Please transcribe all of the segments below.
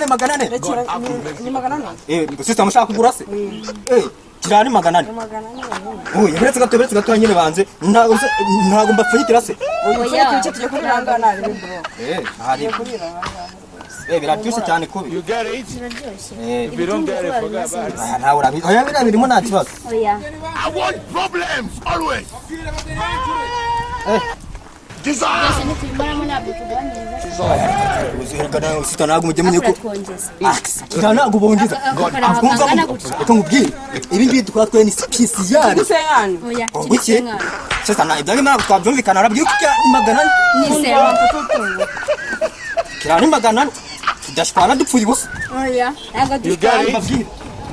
maganane. Ni maganane. Sista mushaka kugura se? Kirani maganane. Oya beretse gato nyine banze. Ntago mbapfunyikira se. Oya icyo tujye kurangana bro. Hari. Biraryoshe cyane kubi. You get it? If you don't get it, forget about it. Nta urabi. Oya birimo nta kibazo. I want problems always. Usita ntabwo mujye munye ko ntabwo bongeza reka nkubwire ibi ngibi tukaba twe ni spécial oya sasa na ibyo ntabwo twabyumvikana arabyo magana kirani magana tudashwana dupfuye gusa oya ntabwo dupfuye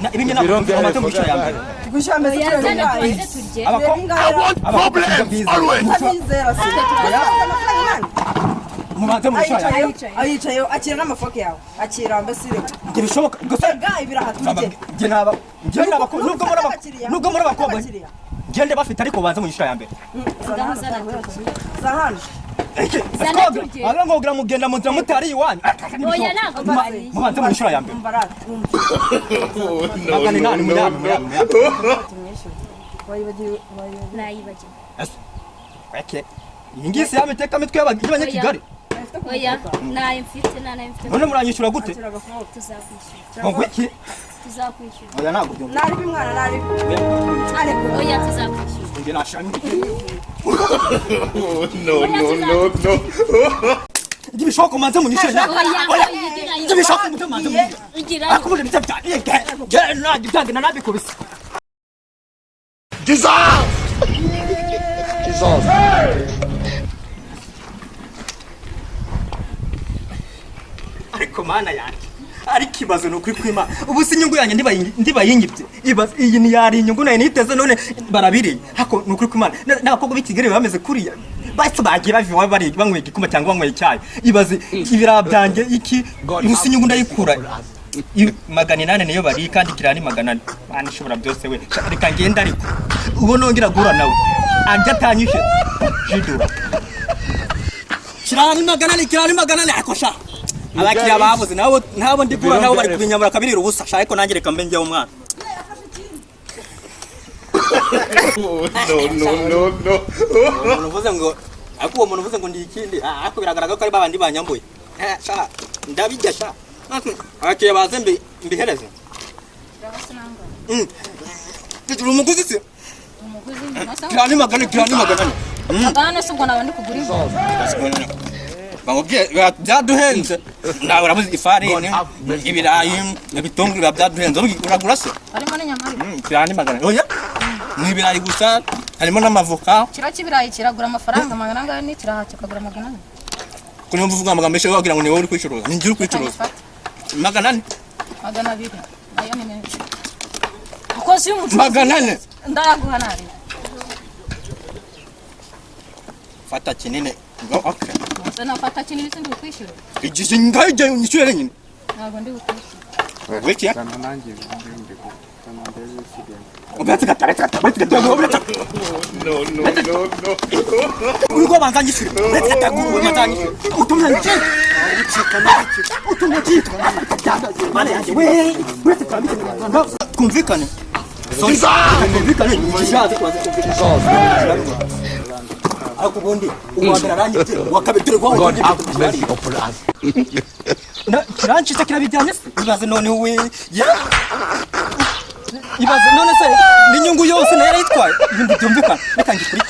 na ibi nyina amato mu cyambere gushambe I want problems always. Mubanze mu cyambere ayicaye akira n'amafoke yawe akira mbesire bishoboka gusa ibiraha tujye nubwo muri abakobwa gende bafite ariko banze mu cyambere zahano Aga ngogira mugenda munzira mutari iwanyu. Oya nako mubanze mu cyambere yambere. Magana nani muyamu. Nayibaje. Okay. Ingisi yameteka mitwe y'abagibanye Kigali. Oya naye mfite none muranyishura gute tuzakwishyura ngo iki tuzakwishyura oya ntabwo byo nari bimwana nari oya tuzakwishyura nge nashani no Gibishoko manze munyishe oya gibishoko mutemanze munyishe akubule bitapta ge na gitanga nabikubise Jesus ariko mana yanjye ariko ibazo no kwima ubu si inyungu yanjye ndibayingibye ibazo iyi ni yari inyungu nayo niteze none barabiri hako no kwima nakoko bikigere bameze kuriya base bagiye baviwa bari banyweye igikuma cyangwa banyweye icyayi ibaze ibira byanjye iki ubu si inyungu ndayikura magana 8 niyo bari kandi kirani magana 4 bana shobora byose we reka ngenda ariko ubu nongera gura nawe anje atanyishe jido kirani magana 4 akosha abakiriya babuze nabo ndikura nabo bari kubinyamura kabirira ubusa shaka ko nange reka mbe njye umwana no uvuze ngo akuwo umuntu uvuze ngo ndi ikindi ako biragaragara ko ari babandi banyambuye sha ndabijya sha abakiriya baze mbihereze tujuru umuguzi se kirani magana magana se ubwo nabandi kugura bangobye byaduhenze nawe urabuze ifarini ibirayi ibitunguru byaduhenze uragura se harimo n'inyama kirani magana oya ni ibirayi gusa harimo n'amavoka kira kibirayi kiragura amafaranga magana ngana ni kiraha kikagura magana kuri mvuga amagambo menshi wagira ngo ni wowe uri kwicuruza ni ngira kwicuruza magana 4 nayo ni menshi ukoze umucuruzi magana 4 ndayaguha nari fata kinene ngo okay sana fata kinene sindi ukwishyura igihe ngaje unyishyure nyine ntabwo ndi ukwishyura weki sana nanjye ndi ko sana ndeze sigene ubetse gatatu ubetse no uriko banzanyishyure ubetse gatatu ubetse utumanje utumanje mane yaje we ubetse kandi kumvikane kumvikane gishaze kwanza kumvikane ako bondi uwagara rangite wakabiture kwa God have mercy upon us na kiranchi takirabijyanye ibaze none we ibaze none se ninyungu yose na yarayitwaye ibindi byumvikana reka ngikuri